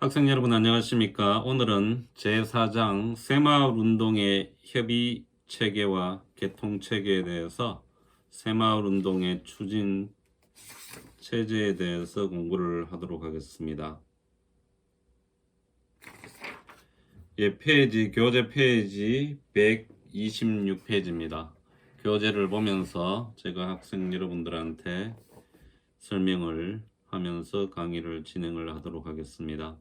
학생 여러분 안녕하십니까? 오늘은 제4장 새마을운동의 협의체계와 개통체계에 대해서 새마을운동의 추진 체제에 대해서 공부를 하도록 하겠습니다. 교재 페이지 126페이지입니다. 교재를 보면서 제가 학생 여러분들한테 설명을 하면서 강의를 진행을 하도록 하겠습니다.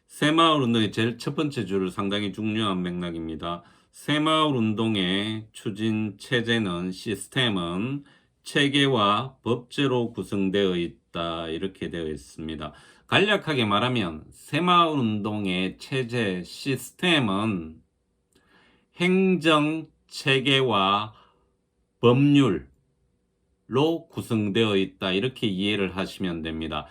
새마을운동의 제일 첫 번째 줄 상당히 중요한 맥락입니다. 새마을운동의 추진 체제는 시스템은 체계와 법제로 구성되어 있다 이렇게 되어 있습니다. 간략하게 말하면 새마을운동의 체제 시스템은 행정 체계와 법률로 구성되어 있다 이렇게 이해를 하시면 됩니다.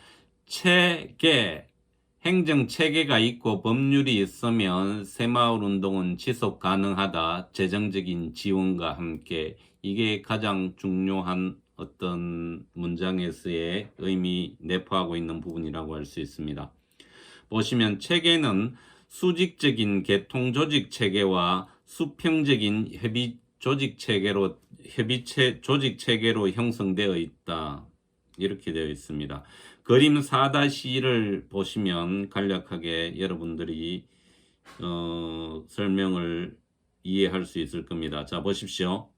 행정 체계가 있고 법률이 있으면 새마을운동은 지속 가능하다. 재정적인 지원과 함께 이게 가장 중요한 어떤 문장에서의 의미 내포하고 있는 부분이라고 할 수 있습니다. 보시면 체계는 수직적인 계통 조직 체계와 수평적인 조직 체계로 조직 체계로 형성되어 있다. 이렇게 되어 있습니다. 그림 4-1을 보시면 간략하게 여러분들이 설명을 이해할 수 있을 겁니다. 자, 보십시오.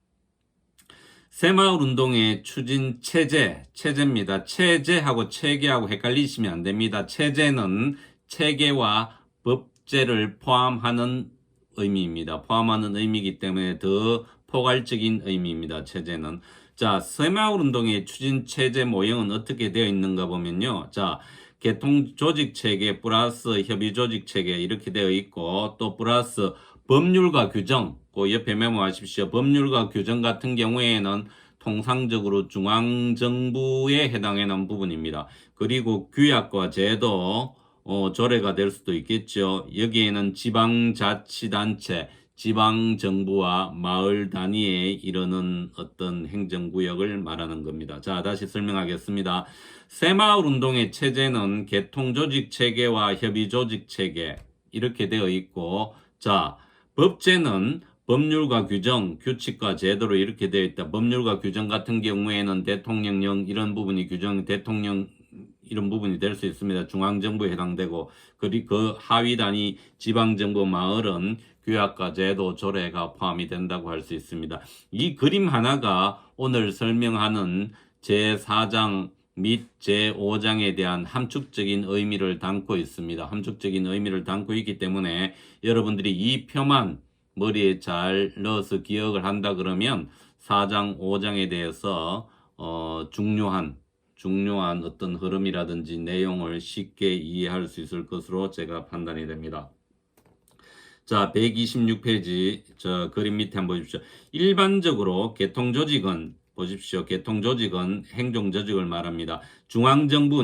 새마을운동의 추진 체제입니다. 체제하고 체계하고 헷갈리시면 안 됩니다. 체제는 체계와 법제를 포함하는 의미입니다. 포함하는 의미이기 때문에 더 포괄적인 의미입니다. 체제는. 자, 새마을운동의 추진 체제 모형은 어떻게 되어 있는가 보면요. 자, 개통 조직 체계 플러스 협의 조직 체계 이렇게 되어 있고 또 플러스 법률과 규정, 그 옆에 메모하십시오. 법률과 규정 같은 경우에는 통상적으로 중앙정부에 해당하는 부분입니다. 그리고 규약과 제도, 조례가 될 수도 있겠죠. 여기에는 지방자치단체, 지방정부와 마을 단위에 이르는 어떤 행정구역을 말하는 겁니다. 자, 다시 설명하겠습니다. 새마을운동의 체제는 개통조직체계와 협의조직체계 이렇게 되어 있고, 자, 법제는 법률과 규정, 규칙과 제도로 이렇게 되어 있다. 법률과 규정 같은 경우에는 대통령령 이런 부분이 대통령 이런 부분이 될 수 있습니다. 중앙정부에 해당되고, 그리고 그 하위 단위 지방정부 마을은 규약과 제도, 조례가 포함이 된다고 할 수 있습니다. 이 그림 하나가 오늘 설명하는 제4장 및 제5장에 대한 함축적인 의미를 담고 있습니다. 함축적인 의미를 담고 있기 때문에 여러분들이 이 표만 머리에 잘 넣어서 기억을 한다 그러면 4장, 5장에 대해서 중요한 어떤 흐름이라든지 내용을 쉽게 이해할 수 있을 것으로 제가 판단이 됩니다. 자, 126페이지 저 그림 밑에 한번 보십시오. 일반적으로 개통조직은 보십시오. 개통조직은 행정조직을 말합니다. 중앙정부,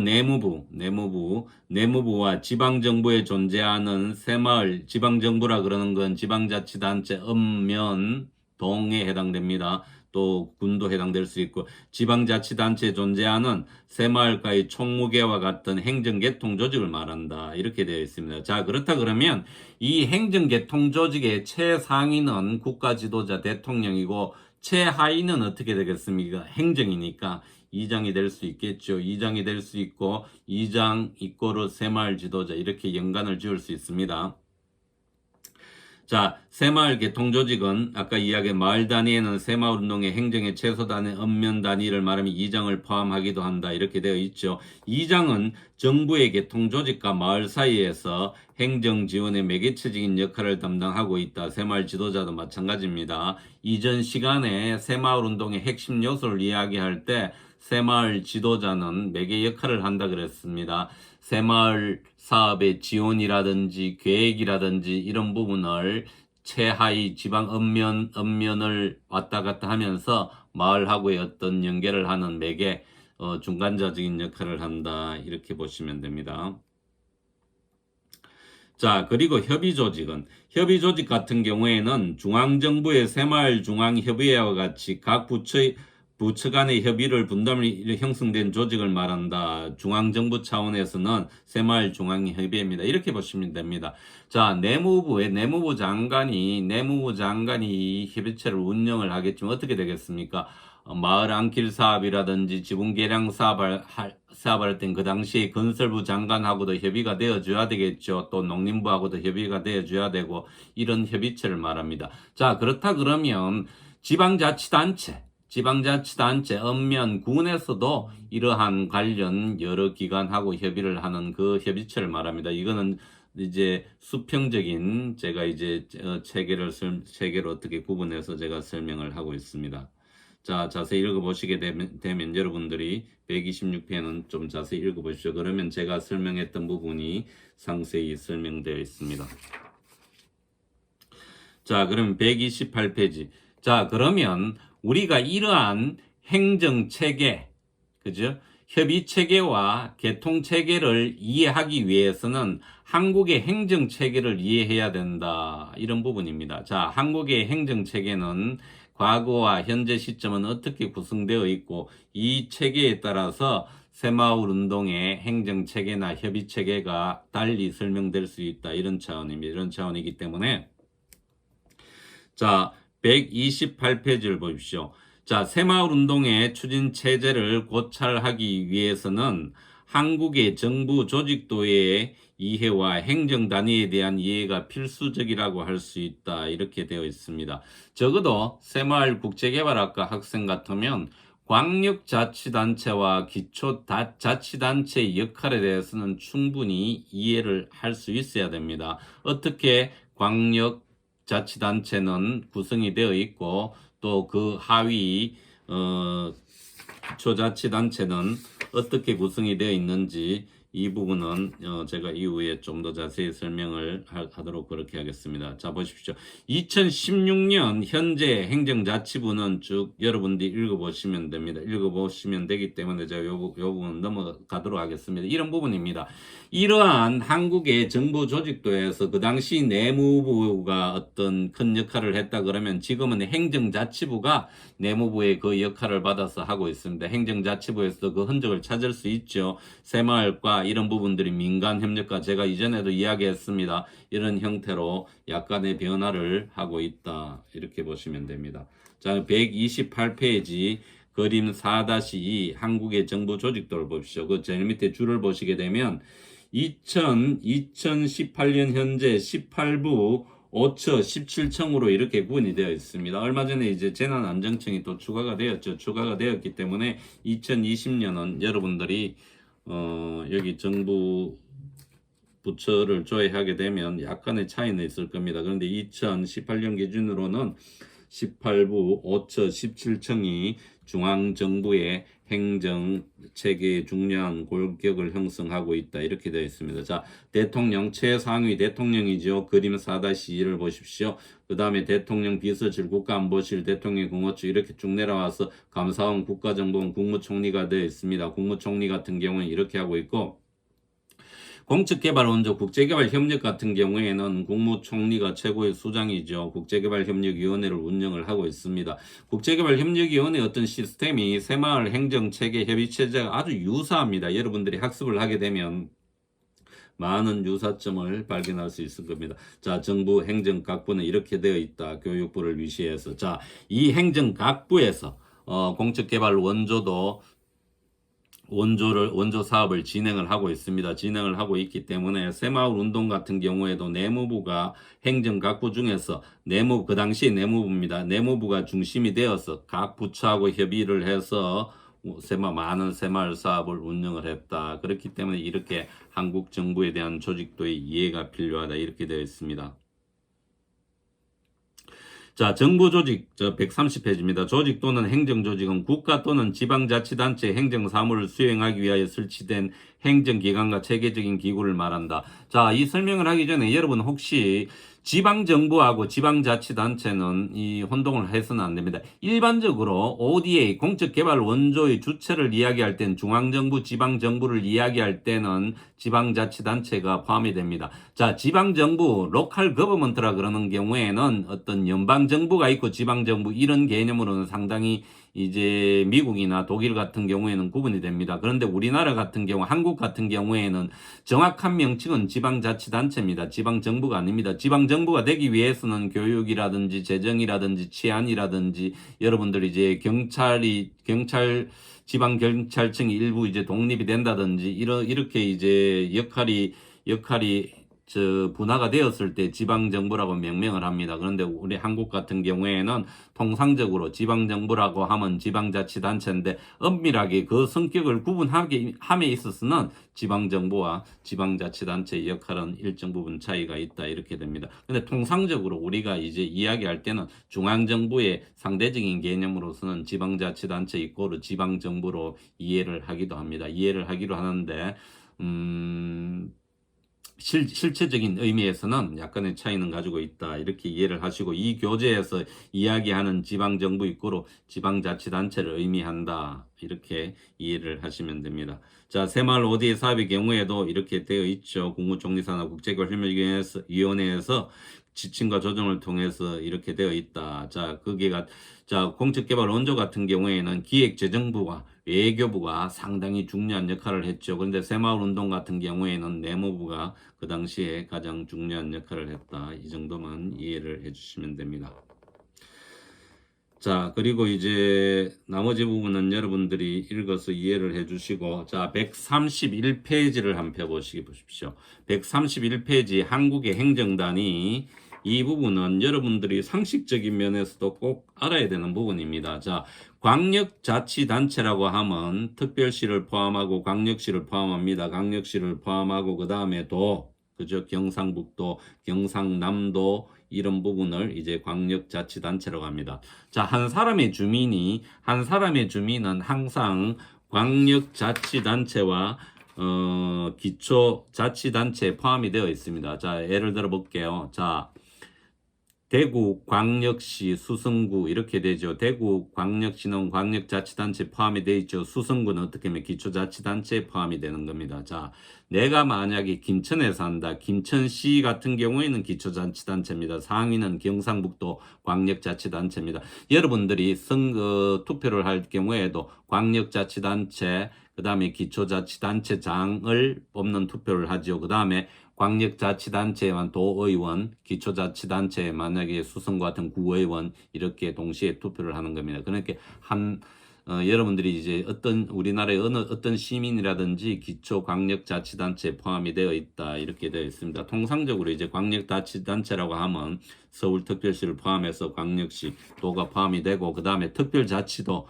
내무부와 지방정부에 존재하는 새마을, 지방정부라 그러는 건 지방자치단체, 읍면, 동에 해당됩니다. 또 군도 해당될 수 있고 지방자치단체에 존재하는 새마을과의 총무계와 같은 행정개통조직을 말한다. 이렇게 되어 있습니다. 자, 그렇다 그러면 이 행정개통조직의 최상위는 국가지도자 대통령이고 최하위는 어떻게 되겠습니까? 행정이니까 이장이 될 수 있겠죠. 이장이 될 수 있고 이장 이꼬르 새마을 지도자 이렇게 연관을 지을 수 있습니다. 자, 새마을 개통조직은 아까 이야기한 마을 단위에는 새마을운동의 행정의 최소 단위, 읍면 단위를 말하면 이장을 포함하기도 한다. 이렇게 되어 있죠. 이장은 정부의 개통조직과 마을 사이에서 행정지원의 매개체적인 역할을 담당하고 있다. 새마을 지도자도 마찬가지입니다. 이전 시간에 새마을운동의 핵심 요소를 이야기할 때 새마을 지도자는 매개 역할을 한다 그랬습니다. 새마을 사업의 지원이라든지 계획이라든지 이런 부분을 최하위 지방 읍면을 왔다 갔다 하면서 마을하고의 어떤 연계를 하는 매개 중간자적인 역할을 한다 이렇게 보시면 됩니다. 자, 그리고 협의조직 같은 경우에는 중앙정부의 새마을 중앙협의회와 같이 각 부처의 부처 간의 협의를 분담이 형성된 조직을 말한다. 중앙정부 차원에서는 새마을 중앙협의회입니다. 이렇게 보시면 됩니다. 자, 내무부 장관이 이 협의체를 운영을 하겠지만 어떻게 되겠습니까? 마을 안길 사업이라든지 지분 개량 사업을 할 땐 그 당시에 건설부 장관하고도 협의가 되어줘야 되겠죠. 또 농림부하고도 협의가 되어줘야 되고 이런 협의체를 말합니다. 자, 그렇다 그러면 지방자치단체, 읍면, 군에서도 이러한 관련 여러 기관하고 협의를 하는 그 협의체를 말합니다. 이거는 이제 수평적인 제가 이제 체계를 어떻게 구분해서 제가 설명을 하고 있습니다. 자, 자세히 읽어보시게 되면 여러분들이 126편은 좀 자세히 읽어보십시오. 그러면 제가 설명했던 부분이 상세히 설명되어 있습니다. 자, 그럼 128페이지. 자, 그러면 우리가 이러한 행정체계, 그죠? 협의체계와 개통체계를 이해하기 위해서는 한국의 행정체계를 이해해야 된다. 이런 부분입니다. 자, 한국의 행정체계는 과거와 현재 시점은 어떻게 구성되어 있고 이 체계에 따라서 새마을 운동의 행정체계나 협의체계가 달리 설명될 수 있다. 이런 차원입니다. 이런 차원이기 때문에 자, 128페이지를 보십시오. 자, 새마을운동의 추진 체제를 고찰하기 위해서는 한국의 정부 조직도의 이해와 행정단위에 대한 이해가 필수적이라고 할 수 있다. 이렇게 되어 있습니다. 적어도 새마을국제개발학과 학생 같으면 광역자치단체와 기초자치단체의 역할에 대해서는 충분히 이해를 할 수 있어야 됩니다. 어떻게 광역자치단체는 구성이 되어 있고 또 그 하위 기초자치단체는 어떻게 구성이 되어 있는지 이 부분은 제가 이후에 좀 더 자세히 설명을 하도록 그렇게 하겠습니다. 자, 보십시오. 2016년 현재 행정자치부는 쭉 여러분들이 읽어보시면 됩니다. 읽어보시면 되기 때문에 제가 요 부분 넘어가도록 하겠습니다. 이런 부분입니다. 이러한 한국의 정부 조직도에서 그 당시 내무부가 어떤 큰 역할을 했다 그러면 지금은 행정자치부가 내무부의 그 역할을 받아서 하고 있습니다. 행정자치부에서도 그 흔적을 찾을 수 있죠. 새마을과 이런 부분들이 민간협력과 제가 이전에도 이야기했습니다. 이런 형태로 약간의 변화를 하고 있다. 이렇게 보시면 됩니다. 자, 128페이지 그림 4-2 한국의 정부 조직도를 보십시오. 그 제일 밑에 줄을 보시게 되면 2018년 현재 18부 5처 17청으로 이렇게 구분이 되어 있습니다. 얼마 전에 이제 재난안전청이 또 추가가 되었죠. 추가가 되었기 때문에 2020년은 여러분들이 여기 정부 부처를 조회하게 되면 약간의 차이는 있을 겁니다. 그런데 2018년 기준으로는 18부 5처 17청이 중앙정부의 행정체계의 중요한 골격을 형성하고 있다. 이렇게 되어 있습니다. 자, 대통령, 최상위 대통령이죠. 그림 4-2를 보십시오. 그 다음에 대통령, 비서실, 국가안보실, 대통령 공호처 이렇게 쭉 내려와서 감사원, 국가정보원, 국무총리가 되어 있습니다. 국무총리 같은 경우는 이렇게 하고 있고 공적개발원조 국제개발협력 같은 경우에는 국무총리가 최고의 수장이죠. 국제개발협력위원회를 운영을 하고 있습니다. 국제개발협력위원회 어떤 시스템이 새마을 행정체계 협의체제가 아주 유사합니다. 여러분들이 학습을 하게 되면 많은 유사점을 발견할 수 있을 겁니다. 자, 정부 행정각부는 이렇게 되어 있다. 교육부를 위시해서. 자, 이 행정각부에서 공적개발 원조 사업을 진행을 하고 있습니다. 진행을 하고 있기 때문에 새마을 운동 같은 경우에도 내무부가 행정각부 중에서 그 당시 내무부입니다. 내무부가 중심이 되어서 각 부처하고 협의를 해서 많은 새마을 사업을 운영을 했다. 그렇기 때문에 이렇게 한국 정부에 대한 조직도의 이해가 필요하다. 이렇게 되어 있습니다. 자, 정부 조직, 130페이지입니다. 조직 또는 행정조직은 국가 또는 지방자치단체 행정사무를 수행하기 위하여 설치된 행정기관과 체계적인 기구를 말한다. 자, 이 설명을 하기 전에 여러분 혹시 지방정부하고 지방자치단체는 이 혼동을 해서는 안 됩니다. 일반적으로 ODA, 공적개발 원조의 주체를 이야기할 땐 중앙정부, 지방정부를 이야기할 때는 지방자치단체가 포함이 됩니다. 자, 지방정부, 로컬 거버먼트라 그러는 경우에는 어떤 연방정부가 있고 지방정부 이런 개념으로는 상당히 이제 미국이나 독일 같은 경우에는 구분이 됩니다. 그런데 우리나라 같은 경우, 한국 같은 경우에는 정확한 명칭은 지방자치단체입니다. 지방정부가 아닙니다. 지방정부가 되기 위해서는 교육이라든지 재정이라든지 치안이라든지 여러분들이 이제 지방경찰청이 일부 이제 독립이 된다든지 이렇게 이제 역할이 분화가 되었을 때 지방정부라고 명명을 합니다. 그런데 우리 한국 같은 경우에는 통상적으로 지방정부라고 하면 지방자치단체인데 엄밀하게 그 성격을 함에 있어서는 지방정부와 지방자치단체의 역할은 일정 부분 차이가 있다 이렇게 됩니다. 근데 통상적으로 우리가 이제 이야기할 때는 중앙정부의 상대적인 개념으로서는 지방자치단체 이꼬르 지방정부로 이해를 하기도 합니다. 이해를 하기로 하는데 실체적인 의미에서는 약간의 차이는 가지고 있다. 이렇게 이해를 하시고 이 교재에서 이야기하는 지방정부 이꼬로 지방자치단체를 의미한다. 이렇게 이해를 하시면 됩니다. 자, 새마을 ODA 사업의 경우에도 이렇게 되어 있죠. 국무총리산하 국제교활협력위원회에서 지침과 조정을 통해서 이렇게 되어 있다. 자, 공적개발 원조 같은 경우에는 기획재정부와 외교부가 상당히 중요한 역할을 했죠. 그런데 새마을운동 같은 경우에는 내무부가 그 당시에 가장 중요한 역할을 했다. 이 정도만 이해를 해주시면 됩니다. 자, 그리고 이제 나머지 부분은 여러분들이 읽어서 이해를 해주시고, 자, 131페이지를 한번 펴보십시오. 131페이지 한국의 행정단이 이 부분은 여러분들이 상식적인 면에서도 꼭 알아야 되는 부분입니다. 자, 광역자치단체라고 하면 특별시를 포함하고 광역시를 포함합니다. 광역시를 포함하고 그 다음에 그죠? 경상북도, 경상남도 이런 부분을 이제 광역자치단체라고 합니다. 자, 한 사람의 주민은 항상 광역자치단체와 기초자치단체에 포함이 되어 있습니다. 자, 예를 들어 볼게요. 자, 대구광역시 수성구 이렇게 되죠. 대구광역시는 광역자치단체 포함이 되어 있죠. 수성구는 어떻게 하면 기초자치단체에 포함이 되는 겁니다. 자, 내가 만약에 김천에 산다. 김천시 같은 경우에는 기초자치단체입니다. 상위는 경상북도 광역자치단체입니다. 여러분들이 투표를 할 경우에도 광역자치단체 그 다음에 기초자치단체장을 뽑는 투표를 하죠. 그 다음에 광역자치단체와 도의원, 기초자치단체 만약에 수성과 같은 구의원 이렇게 동시에 투표를 하는 겁니다. 그러니까 여러분들이 이제 우리나라의 어떤 시민이라든지 기초 광역자치단체에 포함이 되어 있다 이렇게 되어 있습니다. 통상적으로 이제 광역자치단체라고 하면 서울특별시를 포함해서 광역시 도가 포함이 되고 그 다음에 특별자치도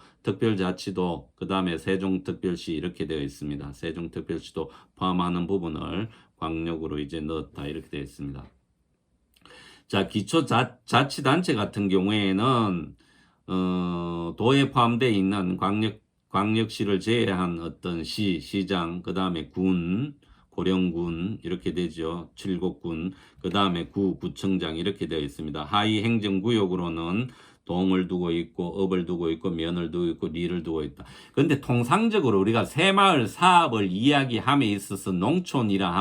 그 다음에 세종특별시 이렇게 되어 있습니다. 세종특별시도 포함하는 부분을 광역으로 이제 넣었다 이렇게 되어 있습니다. 자, 기초자치단체 같은 경우에는 도에 포함되어 있는 광역시를 제외한 어떤 시장, 그 다음에 군, 고령군 이렇게 되죠. 칠곡군, 그 다음에 구청장 이렇게 되어 있습니다. 하위 행정구역으로는 동을 두고 있고 업을 두고 있고 면을 두고 있고 리를 두고 있다. 그런데 통상적으로 우리가 새마을 사업을 이야기함에 있어서 농촌이라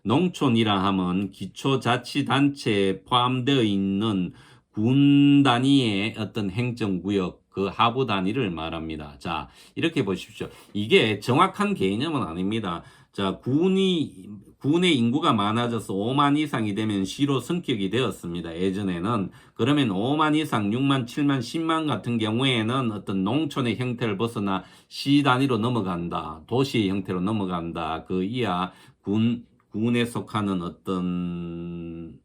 하면 기초자치단체에 포함되어 있는 군 단위의 어떤 행정구역 그 하부 단위를 말합니다. 자, 이렇게 보십시오. 이게 정확한 개념은 아닙니다. 자, 군의 인구가 많아져서 5만 이상이 되면 시로 성격이 되었습니다. 예전에는. 그러면 5만 이상, 6만, 7만, 10만 같은 경우에는 어떤 농촌의 형태를 벗어나 시 단위로 넘어간다. 도시의 형태로 넘어간다. 그 이하 군에 속하는 어떤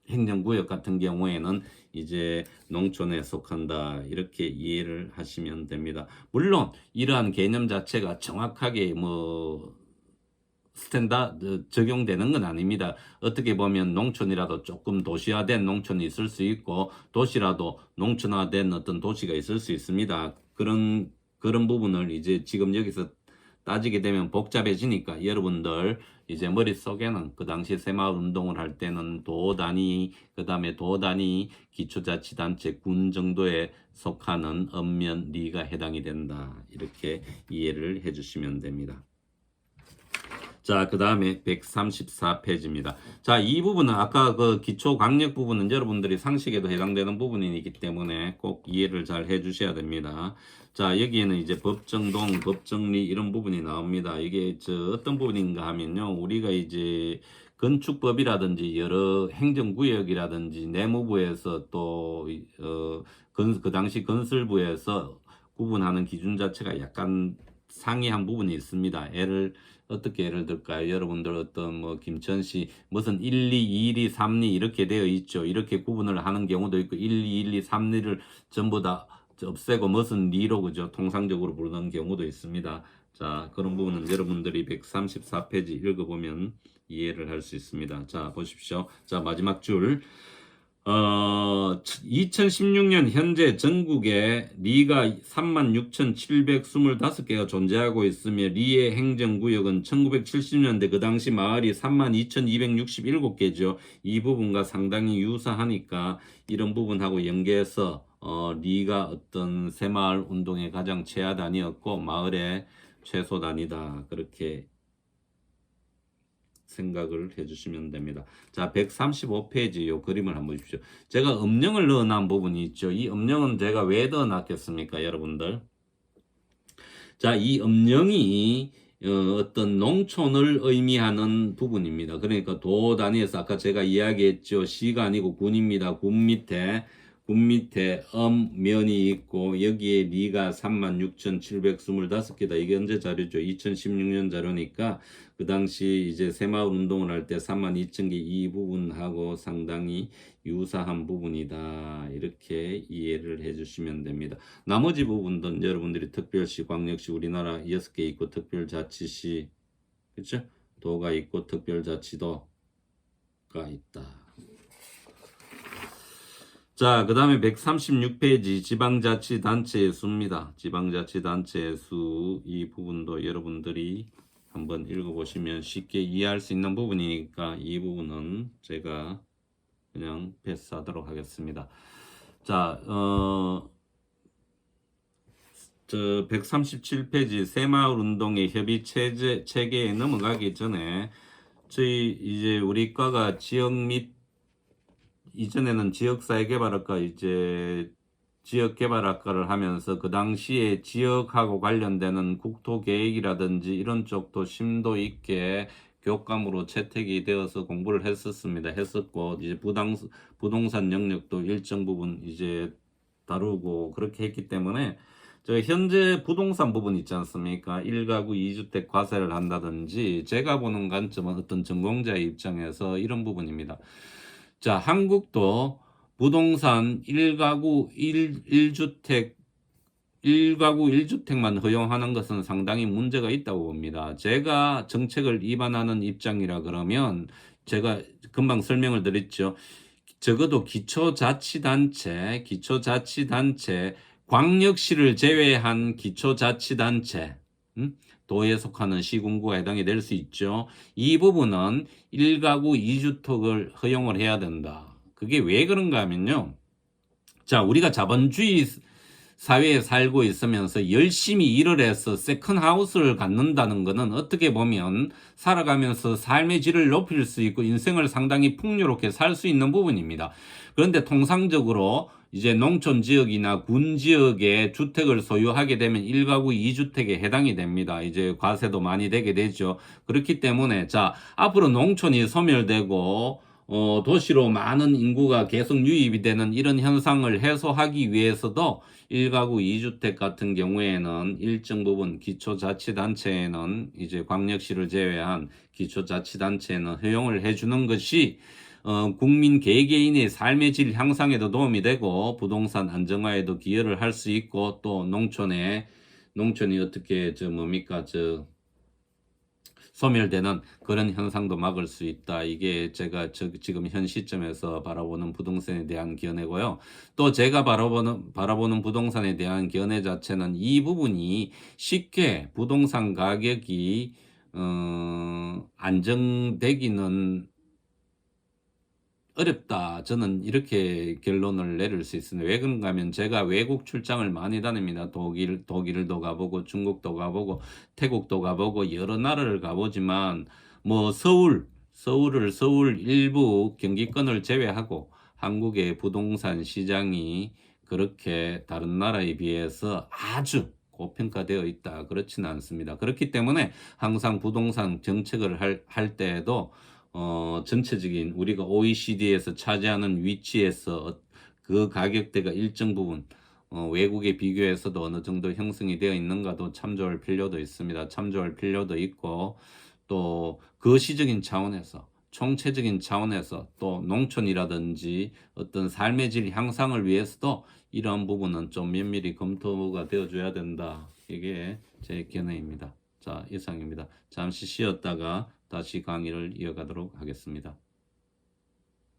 행정구역 같은 경우에는 이제 농촌에 속한다 이렇게 이해를 하시면 됩니다. 물론 이러한 개념 자체가 정확하게 적용되는 건 아닙니다. 어떻게 보면 농촌이라도 조금 도시화된 농촌이 있을 수 있고 도시라도 농촌화된 어떤 도시가 있을 수 있습니다. 그런 부분을 이제 지금 여기서 따지게 되면 복잡해지니까 여러분들 이제 머릿속에는 그 당시 새마을 운동을 할 때는 도 단위, 그 다음에 도 단위 기초자치단체 군 정도에 속하는 읍면 리가 해당이 된다. 이렇게 이해를 해주시면 됩니다. 자, 그 다음에 134페이지입니다. 자, 이 부분은 아까 그 기초 강력 부분은 여러분들이 상식에도 해당되는 부분이기 때문에 꼭 이해를 잘 해주셔야 됩니다. 자, 여기에는 이제 법정동, 법정리 이런 부분이 나옵니다. 이게 어떤 부분인가 하면요. 우리가 이제 건축법이라든지 여러 행정구역이라든지 내무부에서 또, 그 당시 건설부에서 구분하는 기준 자체가 약간 상이한 부분이 있습니다. 어떻게 예를 들까요? 여러분들 어떤 뭐 김천시 무슨 1, 2, 2리, 3리 이렇게 되어 있죠. 이렇게 구분을 하는 경우도 있고 1, 2, 1, 2, 3리를 전부 다 없애고 무슨 리로 그죠? 통상적으로 부르는 경우도 있습니다. 자, 그런 부분은 여러분들이 134페이지 읽어보면 이해를 할 수 있습니다. 자, 보십시오. 자, 마지막 줄. 2016년 현재 전국에 리가 36,725개가 존재하고 있으며 리의 행정구역은 1970년대 그 당시 마을이 32,267개죠. 이 부분과 상당히 유사하니까 이런 부분하고 연계해서 리가 어떤 새마을 운동의 가장 최하단이었고 마을의 최소단이다. 그렇게 생각을 해주시면 됩니다. 자, 135페이지 요 그림을 한번 보십시오. 제가 음령을 넣어놓은 부분이 있죠. 이 음령은 제가 왜 넣어놨겠습니까, 여러분들? 자, 이 음령이 어떤 농촌을 의미하는 부분입니다. 그러니까 도 단위에서 아까 제가 이야기했죠. 시가 아니고 군입니다. 군 밑에 면이 있고 여기에 리가 36,725개다. 이게 언제 자료죠? 2016년 자료니까 그 당시 이제 새마을 운동을 할 때 32,000개 이 부분하고 상당히 유사한 부분이다. 이렇게 이해를 해주시면 됩니다. 나머지 부분은 여러분들이 특별시, 광역시 우리나라 6개 있고 특별자치시, 그렇죠? 도가 있고 특별자치도가 있다. 자, 그 다음에 136페이지 지방자치단체의 수입니다. 지방자치단체의 수, 이 부분도 여러분들이 한번 읽어보시면 쉽게 이해할 수 있는 부분이니까 이 부분은 제가 그냥 패스하도록 하겠습니다. 자, 137페이지 새마을 운동의 협의 체계에 넘어가기 전에 저희 이제 우리 과가 지역 및 이전에는 지역사회개발학과 이제 지역개발학과를 하면서 그 당시에 지역하고 관련되는 국토계획이라든지 이런 쪽도 심도 있게 교과목으로 채택이 되어서 공부를 했었고 이제 부동산 영역도 일정 부분 이제 다루고 그렇게 했기 때문에 저 현재 부동산 부분 있지 않습니까? 1가구 2주택 과세를 한다든지 제가 보는 관점은 어떤 전공자의 입장에서 이런 부분입니다. 자, 한국도 부동산 1가구 1주택 1가구 1주택만 허용하는 것은 상당히 문제가 있다고 봅니다. 제가 정책을 위반하는 입장이라 그러면 제가 금방 설명을 드렸죠. 적어도 기초자치단체, 광역시를 제외한 기초자치단체, 도에 속하는 시군구가 해당이 될 수 있죠. 이 부분은 1가구 2주택을 허용을 해야 된다. 그게 왜 그런가 하면요. 자, 우리가 자본주의 사회에 살고 있으면서 열심히 일을 해서 세컨하우스를 갖는다는 것은 어떻게 보면 살아가면서 삶의 질을 높일 수 있고 인생을 상당히 풍요롭게 살 수 있는 부분입니다. 그런데 통상적으로 이제 농촌 지역이나 군 지역에 주택을 소유하게 되면 1가구 2주택에 해당이 됩니다. 이제 과세도 많이 되게 되죠. 그렇기 때문에 자, 앞으로 농촌이 소멸되고 도시로 많은 인구가 계속 유입이 되는 이런 현상을 해소하기 위해서도 1가구 2주택 같은 경우에는 일정 부분 기초자치단체에는 이제 광역시를 제외한 기초자치단체에는 허용을 해주는 것이 국민 개개인의 삶의 질 향상에도 도움이 되고 부동산 안정화에도 기여를 할 수 있고 또 농촌이 어떻게 소멸되는 그런 현상도 막을 수 있다. 이게 제가 지금 현 시점에서 바라보는 부동산에 대한 견해고요. 또 제가 바라보는 부동산에 대한 견해 자체는 이 부분이 쉽게 부동산 가격이 안정되기는 어렵다. 저는 이렇게 결론을 내릴 수 있습니다. 왜 그런가 하면 제가 외국 출장을 많이 다닙니다. 독일도 가보고 중국도 가보고 태국도 가보고 여러 나라를 가보지만 뭐 서울 일부 경기권을 제외하고 한국의 부동산 시장이 그렇게 다른 나라에 비해서 아주 고평가되어 있다. 그렇지는 않습니다. 그렇기 때문에 항상 부동산 정책을 할 때에도 전체적인 우리가 OECD에서 차지하는 위치에서 그 가격대가 일정 부분 외국에 비교해서도 어느 정도 형성이 되어 있는가도 참조할 필요도 있습니다. 참조할 필요도 있고 또 거시적인 차원에서 총체적인 차원에서 또 농촌이라든지 어떤 삶의 질 향상을 위해서도 이러한 부분은 좀 면밀히 검토가 되어줘야 된다. 이게 제 견해입니다. 자, 이상입니다. 잠시 쉬었다가 다시 강의를 이어가도록 하겠습니다.